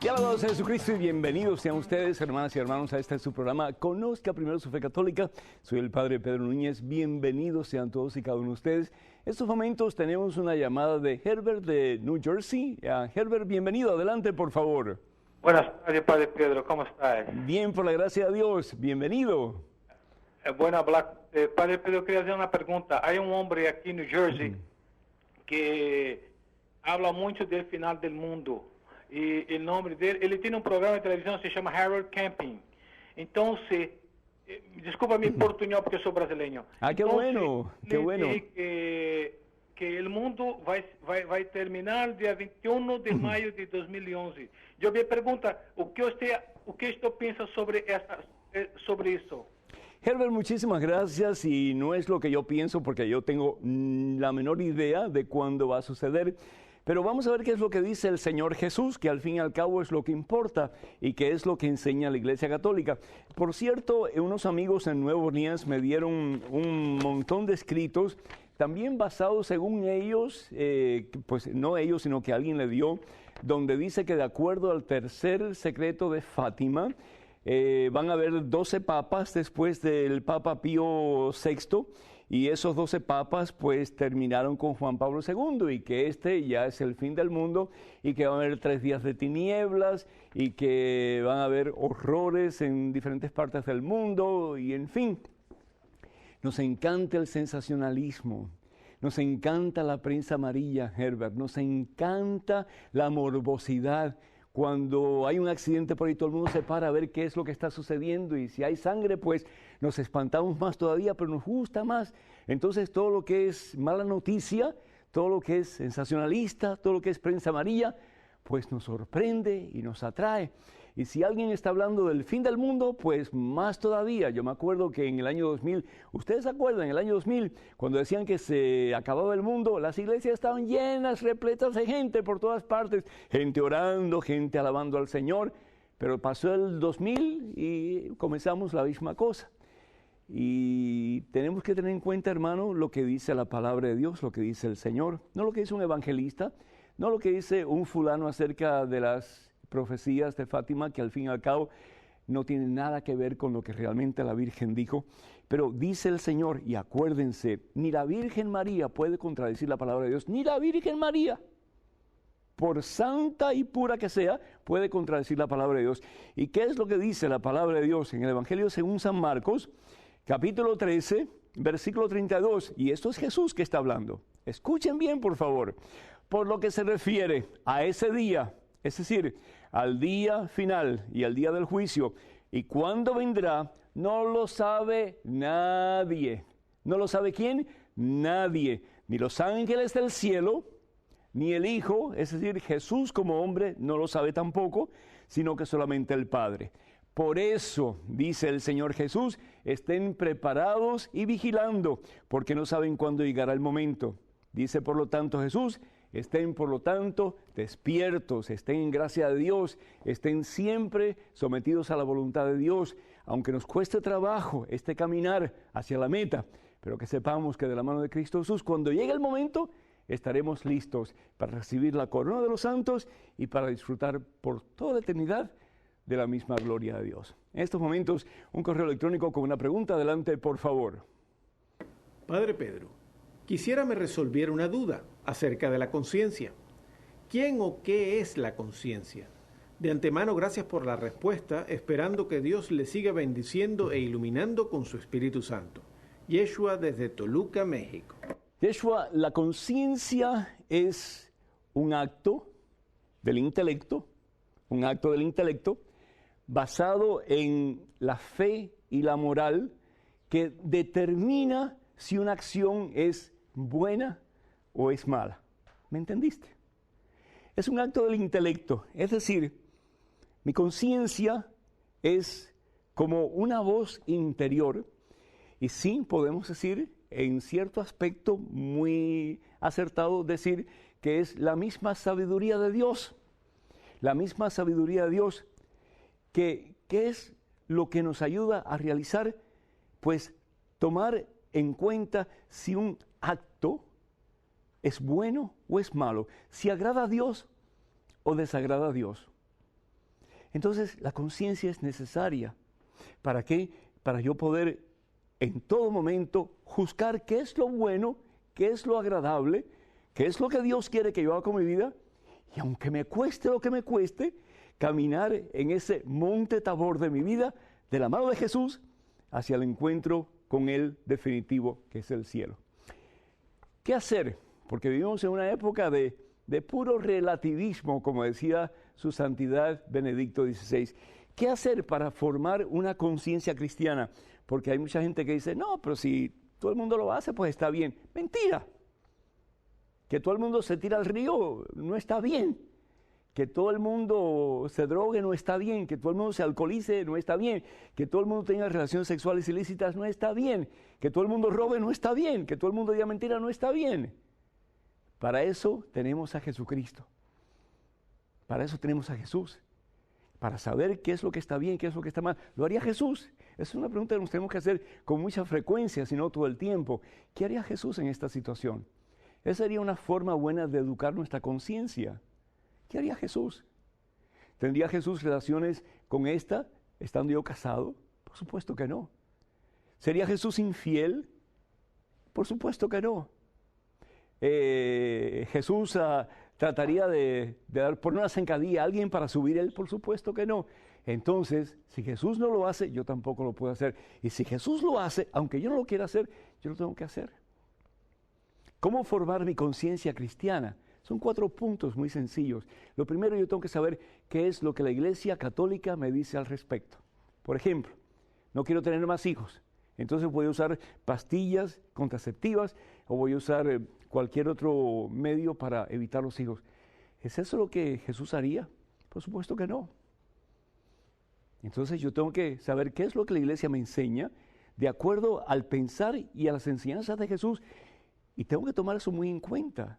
[SPEAKER 1] Alabados a Jesucristo y bienvenidos sean ustedes, hermanas y hermanos, a este su programa Conozca Primero su Fe Católica. Soy el Padre Pedro Núñez. Bienvenidos sean todos y cada uno de ustedes. En estos momentos tenemos una llamada de Herbert de New Jersey. Herbert, bienvenido. Adelante, por favor.
[SPEAKER 3] Buenas tardes, Padre Pedro. ¿Cómo estás?
[SPEAKER 1] Bien, por la gracia de Dios. Bienvenido.
[SPEAKER 3] Bueno, Padre Pedro, quería hacer una pregunta. Hay un hombre aquí en New Jersey que habla mucho del final del mundo. Y el nombre de él tiene un programa de televisión, se llama Harold Camping. Entonces, disculpa mi portuñol porque soy brasileño.
[SPEAKER 1] Qué bueno, qué bueno.
[SPEAKER 3] Que el mundo va a terminar el día 21 de mayo de 2011. Yo me pregunto, ¿qué usted piensa sobre eso?
[SPEAKER 1] Herbert, muchísimas gracias, y no es lo que yo pienso porque yo tengo la menor idea de cuándo va a suceder. Pero vamos a ver qué es lo que dice el Señor Jesús, que al fin y al cabo es lo que importa y que es lo que enseña la Iglesia Católica. Por cierto, unos amigos en Nueva Orleans me dieron un montón de escritos, también basados según ellos, pues no ellos, sino que alguien le dio, donde dice que de acuerdo al tercer secreto de Fátima, van a haber 12 papas después del Papa Pío VI, y esos 12 papas pues terminaron con Juan Pablo II, y que este ya es el fin del mundo, y que van a haber 3 días de tinieblas, y que van a haber horrores en diferentes partes del mundo, y en fin. Nos encanta el sensacionalismo, nos encanta la prensa amarilla, Herbert, nos encanta la morbosidad. Cuando hay un accidente por ahí, todo el mundo se para a ver qué es lo que está sucediendo, y si hay sangre, pues nos espantamos más todavía, pero nos gusta más. Entonces, todo lo que es mala noticia, todo lo que es sensacionalista, todo lo que es prensa amarilla, pues nos sorprende y nos atrae. Y si alguien está hablando del fin del mundo, pues más todavía. Yo me acuerdo que en el año 2000, ¿ustedes se acuerdan? En el año 2000, cuando decían que se acababa el mundo, las iglesias estaban llenas, repletas de gente por todas partes, gente orando, gente alabando al Señor. Pero pasó el 2000 y comenzamos la misma cosa. Y tenemos que tener en cuenta, hermano, lo que dice la palabra de Dios, lo que dice el Señor, no lo que dice un evangelista, no lo que dice un fulano acerca de las profecías de Fátima, que al fin y al cabo no tienen nada que ver con lo que realmente la Virgen dijo. Pero dice el Señor, y acuérdense, ni la Virgen María puede contradecir la palabra de Dios, ni la Virgen María, por santa y pura que sea, puede contradecir la palabra de Dios. ¿Y qué es lo que dice la palabra de Dios en el Evangelio según San Marcos, capítulo 13, versículo 32? Y esto es Jesús que está hablando. Escuchen bien, por favor. Por lo que se refiere a ese día, es decir, al día final y al día del juicio, y cuándo vendrá, no lo sabe nadie. ¿No lo sabe quién? Nadie. Ni los ángeles del cielo, ni el Hijo, es decir, Jesús como hombre, no lo sabe tampoco, sino que solamente el Padre. Por eso, dice el Señor Jesús, estén preparados y vigilando, porque no saben cuándo llegará el momento. Dice, por lo tanto, Jesús, Estén, por lo tanto, despiertos, estén en gracia de Dios, estén siempre sometidos a la voluntad de Dios, aunque nos cueste trabajo este caminar hacia la meta, pero que sepamos que de la mano de Cristo Jesús, cuando llegue el momento, estaremos listos para recibir la corona de los santos y para disfrutar por toda la eternidad de la misma gloria de Dios. En estos momentos, un correo electrónico con una pregunta. Adelante, por favor.
[SPEAKER 2] Padre Pedro, quisiera me resolviera una duda acerca de la conciencia. ¿Quién o qué es la conciencia? De antemano, gracias por la respuesta, esperando que Dios le siga bendiciendo e iluminando con su Espíritu Santo. Yeshua desde Toluca, México.
[SPEAKER 1] Yeshua, la conciencia es un acto del intelecto, basado en la fe y la moral que determina si una acción es buena o es mala. ¿Me entendiste? Es un acto del intelecto, es decir, mi conciencia es como una voz interior y sí podemos decir, en cierto aspecto muy acertado, decir que es la misma sabiduría de Dios, ¿Qué es lo que nos ayuda a realizar? Pues tomar en cuenta si un acto es bueno o es malo, si agrada a Dios o desagrada a Dios. Entonces, la conciencia es necesaria. ¿Para qué? Para yo poder en todo momento juzgar qué es lo bueno, qué es lo agradable, qué es lo que Dios quiere que yo haga con mi vida, y aunque me cueste lo que me cueste, caminar en ese monte Tabor de mi vida, de la mano de Jesús, hacia el encuentro con el definitivo, que es el cielo. ¿Qué hacer? Porque vivimos en una época de puro relativismo, como decía su santidad Benedicto XVI. ¿Qué hacer para formar una conciencia cristiana? Porque hay mucha gente que dice, no, pero si todo el mundo lo hace, pues está bien. Mentira. Que todo el mundo se tira al río no está bien. Que todo el mundo se drogue no está bien, que todo el mundo se alcoholice no está bien, que todo el mundo tenga relaciones sexuales ilícitas no está bien, que todo el mundo robe no está bien, que todo el mundo diga mentira no está bien. Para eso tenemos a Jesucristo. Para eso tenemos a Jesús. Para saber qué es lo que está bien, qué es lo que está mal. ¿Lo haría Jesús? Es una pregunta que nos tenemos que hacer con mucha frecuencia, si no todo el tiempo. ¿Qué haría Jesús en esta situación? Esa sería una forma buena de educar nuestra conciencia. ¿Qué haría Jesús? ¿Tendría Jesús relaciones con esta, estando yo casado? Por supuesto que no. ¿Sería Jesús infiel? Por supuesto que no. ¿Jesús trataría de dar por una zancadilla a alguien para subir él? Por supuesto que no. Entonces, si Jesús no lo hace, yo tampoco lo puedo hacer. Y si Jesús lo hace, aunque yo no lo quiera hacer, yo lo tengo que hacer. ¿Cómo formar mi conciencia cristiana? Son 4 puntos muy sencillos. Lo primero, yo tengo que saber qué es lo que la Iglesia Católica me dice al respecto. Por ejemplo, no quiero tener más hijos. Entonces voy a usar pastillas contraceptivas o voy a usar cualquier otro medio para evitar los hijos. ¿Es eso lo que Jesús haría? Por supuesto que no. Entonces yo tengo que saber qué es lo que la Iglesia me enseña de acuerdo al pensar y a las enseñanzas de Jesús, y tengo que tomar eso muy en cuenta.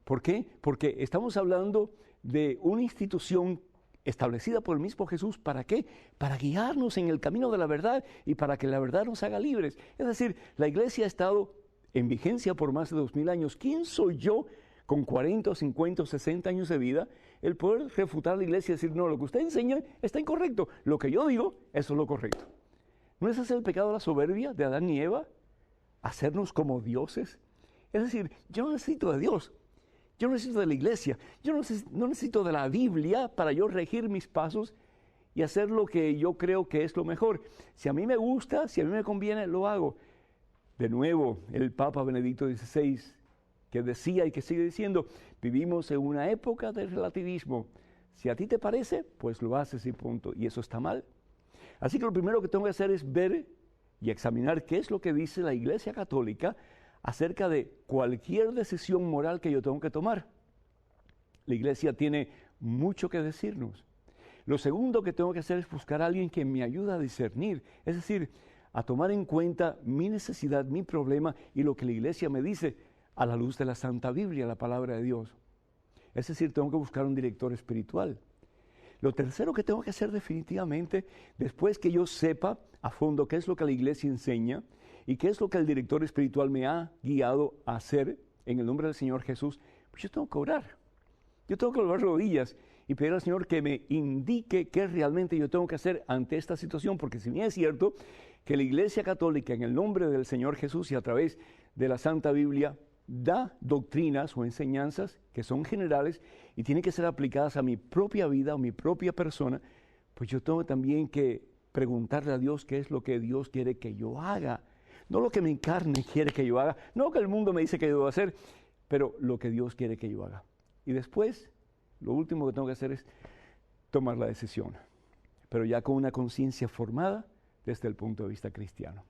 [SPEAKER 1] ¿Por qué? Porque estamos hablando de una institución establecida por el mismo Jesús. ¿Para qué? Para guiarnos en el camino de la verdad y para que la verdad nos haga libres. Es decir, la Iglesia ha estado en vigencia por más de 2000 años. ¿Quién soy yo con 40, 50, 60 años de vida el poder refutar a la Iglesia y decir, no, lo que usted enseña está incorrecto, lo que yo digo, eso es lo correcto? ¿No es ese el pecado de la soberbia de Adán y Eva? ¿Hacernos como dioses? Es decir, yo no necesito de Dios. Yo no necesito de la Iglesia, yo no necesito de la Biblia para yo regir mis pasos y hacer lo que yo creo que es lo mejor. Si a mí me gusta, si a mí me conviene, lo hago. De nuevo, el Papa Benedicto XVI, que decía y que sigue diciendo, vivimos en una época de relativismo. Si a ti te parece, pues lo haces y punto. Y eso está mal. Así que lo primero que tengo que hacer es ver y examinar qué es lo que dice la Iglesia Católica acerca de cualquier decisión moral que yo tengo que tomar. La Iglesia tiene mucho que decirnos. Lo segundo que tengo que hacer es buscar a alguien que me ayude a discernir, es decir, a tomar en cuenta mi necesidad, mi problema y lo que la Iglesia me dice a la luz de la Santa Biblia, la palabra de Dios. Es decir, tengo que buscar un director espiritual. Lo tercero que tengo que hacer definitivamente, después que yo sepa a fondo qué es lo que la iglesia enseña y qué es lo que el director espiritual me ha guiado a hacer en el nombre del Señor Jesús, pues yo tengo que orar. Yo tengo que doblar rodillas y pedir al Señor que me indique qué realmente yo tengo que hacer ante esta situación, porque si bien es cierto que la Iglesia Católica en el nombre del Señor Jesús y a través de la Santa Biblia da doctrinas o enseñanzas que son generales y tienen que ser aplicadas a mi propia vida, a mi propia persona, pues yo tengo también que preguntarle a Dios qué es lo que Dios quiere que yo haga. No lo que mi carne quiere que yo haga, no lo que el mundo me dice que yo debo hacer, pero lo que Dios quiere que yo haga. Y después, lo último que tengo que hacer es tomar la decisión, pero ya con una conciencia formada desde el punto de vista cristiano.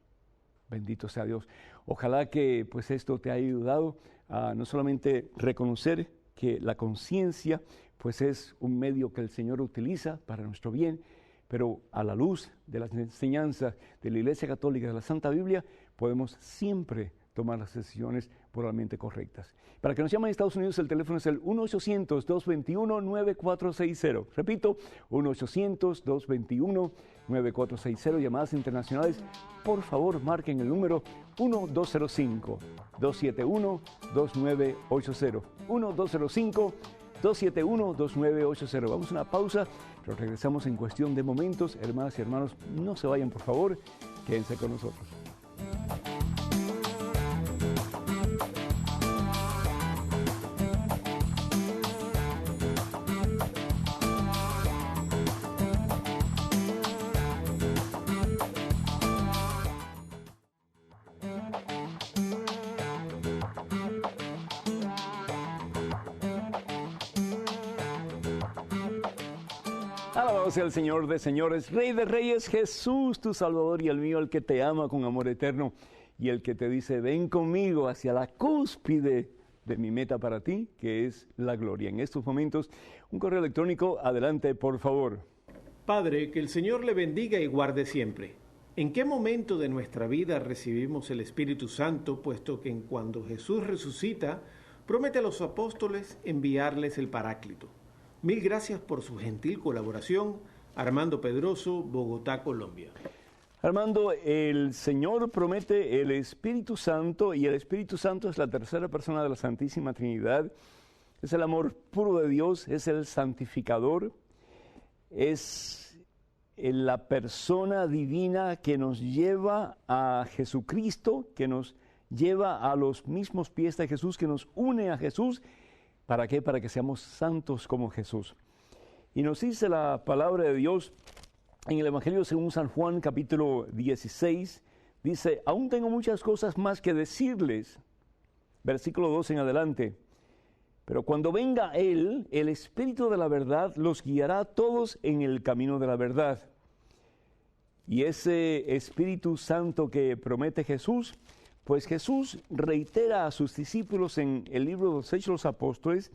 [SPEAKER 1] Bendito sea Dios. Ojalá que pues esto te haya ayudado a no solamente reconocer que la conciencia pues es un medio que el Señor utiliza para nuestro bien, pero a la luz de las enseñanzas de la Iglesia Católica, de la Santa Biblia, podemos siempre tomar las decisiones moralmente correctas. Para que nos llamen a Estados Unidos, el teléfono es el 1-800-221-9460. Repito, 1-800-221-9460. Llamadas internacionales, por favor, marquen el número 1-205-271-2980. 1-205-271-2980. Vamos a una pausa, pero regresamos en cuestión de momentos. Hermanas y hermanos, no se vayan, por favor, quédense con nosotros. Alabado sea el Señor de señores, Rey de reyes, Jesús, tu Salvador y el mío, el que te ama con amor eterno y el que te dice, ven conmigo hacia la cúspide de mi meta para ti, que es la gloria. En estos momentos, un correo electrónico, adelante, por favor.
[SPEAKER 2] Padre, que el Señor le bendiga y guarde siempre. ¿En qué momento de nuestra vida recibimos el Espíritu Santo, puesto que cuando Jesús resucita, promete a los apóstoles enviarles el Paráclito? Mil gracias por su gentil colaboración. Armando Pedroso, Bogotá, Colombia.
[SPEAKER 1] Armando, el Señor promete el Espíritu Santo y el Espíritu Santo es la tercera persona de la Santísima Trinidad. Es el amor puro de Dios, es el santificador, es la persona divina que nos lleva a Jesucristo, que nos lleva a los mismos pies de Jesús, que nos une a Jesús. ¿Para qué? Para que seamos santos como Jesús. Y nos dice la palabra de Dios en el Evangelio según San Juan, capítulo 16, dice, aún tengo muchas cosas más que decirles, versículo 2 en adelante, pero cuando venga Él, el Espíritu de la verdad, los guiará a todos en el camino de la verdad. Y ese Espíritu Santo que promete Jesús, pues Jesús reitera a sus discípulos en el libro de los Hechos de los Apóstoles,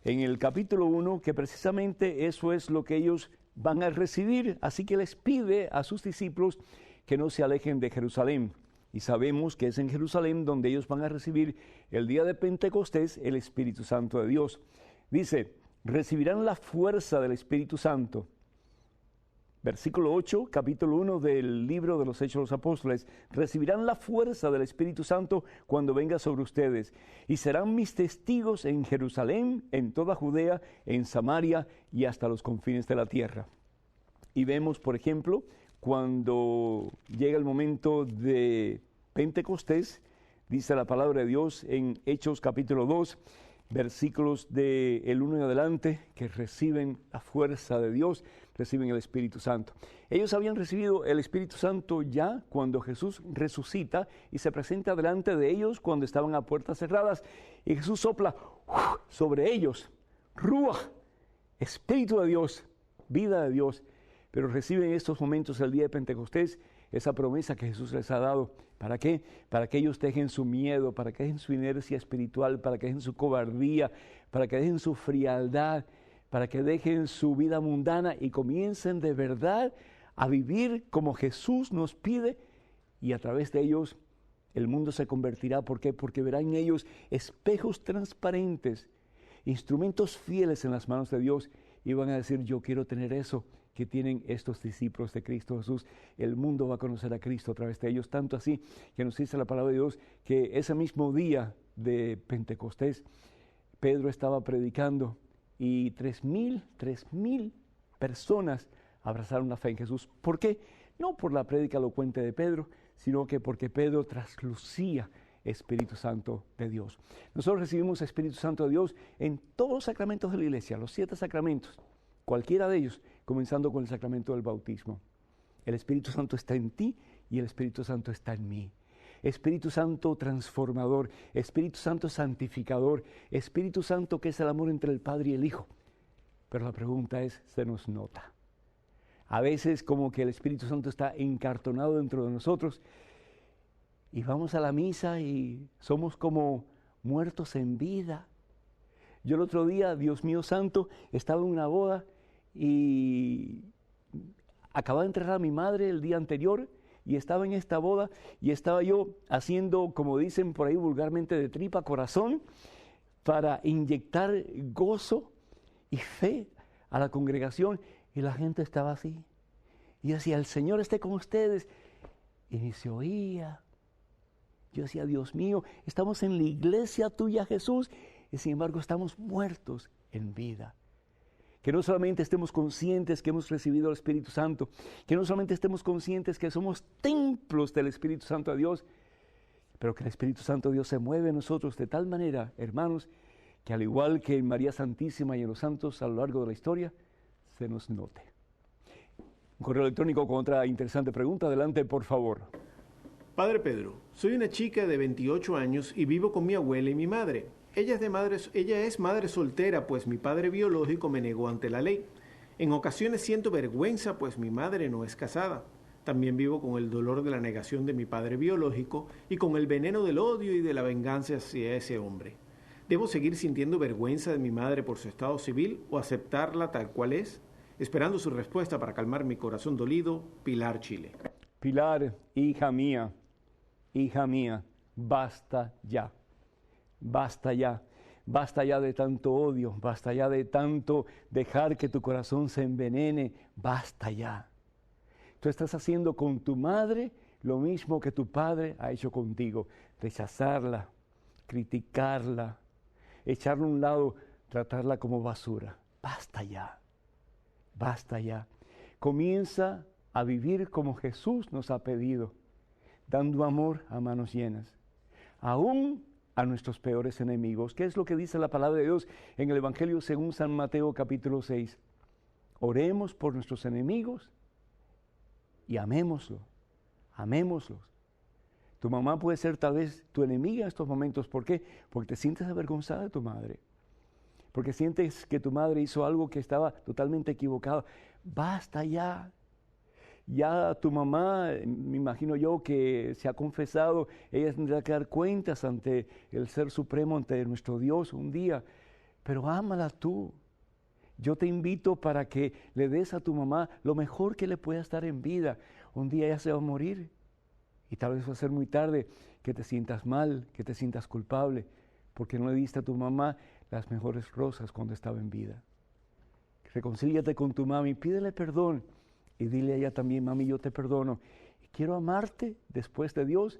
[SPEAKER 1] en el capítulo 1, que precisamente eso es lo que ellos van a recibir. Así que les pide a sus discípulos que no se alejen de Jerusalén. Y sabemos que es en Jerusalén donde ellos van a recibir el día de Pentecostés el Espíritu Santo de Dios. Dice, recibirán la fuerza del Espíritu Santo. Versículo 8, capítulo 1 del libro de los Hechos de los Apóstoles. Recibirán la fuerza del Espíritu Santo cuando venga sobre ustedes y serán mis testigos en Jerusalén, en toda Judea, en Samaria y hasta los confines de la tierra. Y vemos, por ejemplo, cuando llega el momento de Pentecostés, dice la palabra de Dios en Hechos capítulo 2, versículos del 1 en adelante, que reciben la fuerza de Dios, reciben el Espíritu Santo. Ellos habían recibido el Espíritu Santo ya cuando Jesús resucita y se presenta delante de ellos cuando estaban a puertas cerradas. Y Jesús sopla sobre ellos, Ruach, Espíritu de Dios, vida de Dios. Pero reciben en estos momentos el día de Pentecostés esa promesa que Jesús les ha dado. ¿Para qué? Para que ellos dejen su miedo, para que dejen su inercia espiritual, para que dejen su cobardía, para que dejen su frialdad, para que dejen su vida mundana y comiencen de verdad a vivir como Jesús nos pide y a través de ellos El mundo se convertirá, ¿por qué? Porque verá en ellos espejos transparentes, instrumentos fieles en las manos de Dios, y van a decir, yo quiero tener eso que tienen estos discípulos de Cristo Jesús. El mundo va a conocer a Cristo a través de ellos, tanto así que nos dice la palabra de Dios que ese mismo día de Pentecostés, Pedro estaba predicando y 3,000 personas abrazaron la fe en Jesús. ¿Por qué? No por la prédica elocuente de Pedro, sino que porque Pedro traslucía Espíritu Santo de Dios. Nosotros recibimos Espíritu Santo de Dios en todos los sacramentos de la iglesia, los 7 sacramentos, cualquiera de ellos, comenzando con el sacramento del bautismo. El Espíritu Santo está en ti y el Espíritu Santo está en mí. Espíritu Santo transformador, Espíritu Santo santificador, Espíritu Santo que es el amor entre el Padre y el Hijo. Pero la pregunta es, ¿se nos nota? A veces como que el Espíritu Santo está encartonado dentro de nosotros y vamos a la misa y somos como muertos en vida. Yo el otro día, Dios mío santo, estaba en una boda y acababa de enterrar a mi madre el día anterior y estaba en esta boda y estaba yo haciendo, como dicen por ahí vulgarmente, de tripa corazón para inyectar gozo y fe a la congregación, y la gente estaba así. Y decía, el Señor esté con ustedes. Y ni se oía. Yo decía, Dios mío, estamos en la iglesia tuya, Jesús, y sin embargo estamos muertos en vida. Que no solamente estemos conscientes que hemos recibido el Espíritu Santo, que no solamente estemos conscientes que somos templos del Espíritu Santo de Dios, pero que el Espíritu Santo de Dios se mueve en nosotros de tal manera, hermanos, que al igual que en María Santísima y en los santos a lo largo de la historia, se nos note. Un correo electrónico con otra interesante pregunta. Adelante, por favor.
[SPEAKER 2] Padre Pedro, soy una chica de 28 años y vivo con mi abuela y mi madre. Ella es madre soltera, pues mi padre biológico me negó ante la ley. En ocasiones siento vergüenza, pues mi madre no es casada. También vivo con el dolor de la negación de mi padre biológico y con el veneno del odio y de la venganza hacia ese hombre. ¿Debo seguir sintiendo vergüenza de mi madre por su estado civil o aceptarla tal cual es? Esperando su respuesta para calmar mi corazón dolido, Pilar, Chile.
[SPEAKER 1] Pilar, hija mía, basta ya. Basta ya. Basta ya de tanto odio, basta ya de tanto dejar que tu corazón se envenene, basta ya. Tú estás haciendo con tu madre lo mismo que tu padre ha hecho contigo, rechazarla, criticarla, echarla a un lado, tratarla como basura. Basta ya, basta ya. Comienza a vivir como Jesús nos ha pedido, dando amor a manos llenas, aún a nuestros peores enemigos. ¿Qué es lo que dice la palabra de Dios en el Evangelio según San Mateo capítulo 6? Oremos por nuestros enemigos y amémoslos. Tu mamá puede ser tal vez tu enemiga en estos momentos. ¿Por qué? Porque te sientes avergonzada de tu madre. Porque sientes que tu madre hizo algo que estaba totalmente equivocado. Basta ya. Ya tu mamá, me imagino yo que se ha confesado, ella tendrá que dar cuentas ante el Ser Supremo, ante nuestro Dios un día. Pero ámala tú. Yo te invito para que le des a tu mamá lo mejor que le puedas dar en vida. Un día ella se va a morir y tal vez va a ser muy tarde que te sientas mal, que te sientas culpable, porque no le diste a tu mamá las mejores rosas cuando estaba en vida. Reconcíliate con tu mami, pídele perdón y dile a ella también, mami, yo te perdono. Y quiero amarte después de Dios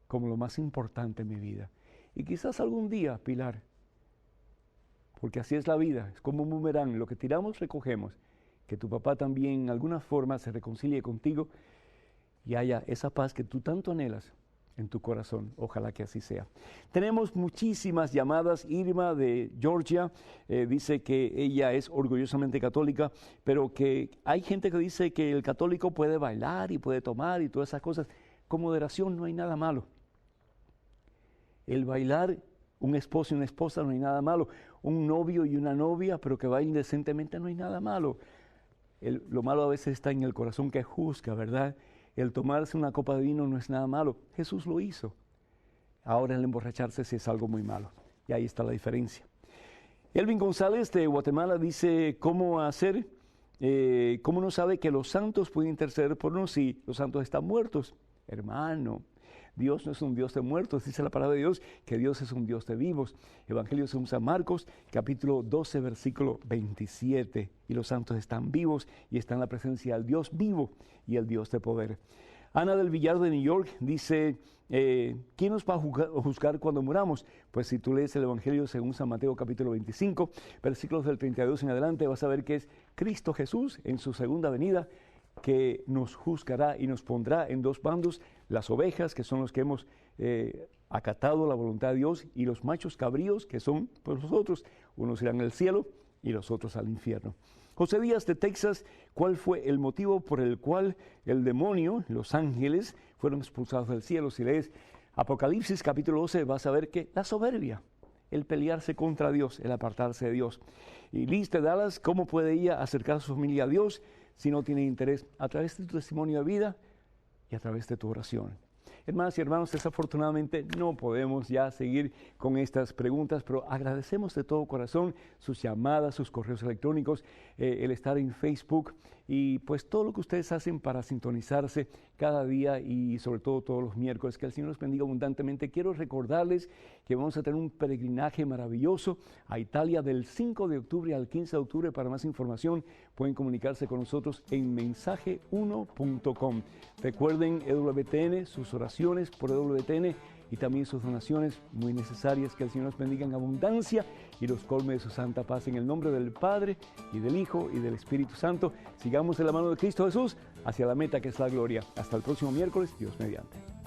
[SPEAKER 1] como lo más importante en mi vida. Y quizás algún día, Pilar, porque así es la vida, es como un boomerang, lo que tiramos recogemos, que tu papá también en alguna forma se reconcilie contigo y haya esa paz que tú tanto anhelas en tu corazón. Ojalá que así sea. Tenemos muchísimas llamadas. Irma de Georgia dice que ella es orgullosamente católica, pero que hay gente que dice que el católico puede bailar y puede tomar y todas esas cosas. Con moderación no hay nada malo. El bailar, un esposo y una esposa, no hay nada malo. Un novio y una novia, pero que bailen decentemente, no hay nada malo. Lo malo a veces está en el corazón que juzga, ¿verdad? El tomarse una copa de vino no es nada malo. Jesús lo hizo. Ahora el emborracharse sí es algo muy malo. Y ahí está la diferencia. Elvin González de Guatemala dice, ¿cómo hacer? ¿Cómo no sabe que los santos pueden interceder por nosotros si los santos están muertos? Hermano, Dios no es un Dios de muertos, dice la palabra de Dios que Dios es un Dios de vivos. Evangelio según San Marcos, capítulo 12, versículo 27. Y los santos están vivos y están en la presencia del Dios vivo y el Dios de poder. Ana del Villar de New York dice, ¿quién nos va a juzgar cuando muramos? Pues si tú lees el Evangelio según San Mateo capítulo 25, versículos del 32 en adelante, vas a ver que es Cristo Jesús en su segunda venida que nos juzgará y nos pondrá en dos bandos, las ovejas, que son los que hemos acatado la voluntad de Dios, y los machos cabríos, que son pues nosotros, unos irán al cielo y los otros al infierno. José Díaz de Texas, ¿cuál fue el motivo por el cual el demonio, los ángeles, fueron expulsados del cielo? Si lees Apocalipsis capítulo 12, vas a ver que la soberbia, el pelearse contra Dios, el apartarse de Dios. Y Liz de Dallas, ¿cómo puede ella acercar a su familia a Dios si no tiene interés? A través de tu testimonio de vida y a través de tu oración. Hermanas y hermanos, desafortunadamente no podemos ya seguir con estas preguntas, pero agradecemos de todo corazón sus llamadas, sus correos electrónicos, el estar en Facebook y pues todo lo que ustedes hacen para sintonizarse cada día y sobre todo todos los miércoles. Que el Señor los bendiga abundantemente. Quiero recordarles que vamos a tener un peregrinaje maravilloso a Italia del 5 de octubre al 15 de octubre. Para más información pueden comunicarse con nosotros en mensaje1.com. Recuerden EWTN, sus oraciones por EWTN y también sus donaciones muy necesarias. Que el Señor los bendiga en abundancia y los colme de su santa paz. En el nombre del Padre y del Hijo y del Espíritu Santo, sigamos de la mano de Cristo Jesús hacia la meta que es la gloria. Hasta el próximo miércoles, Dios mediante.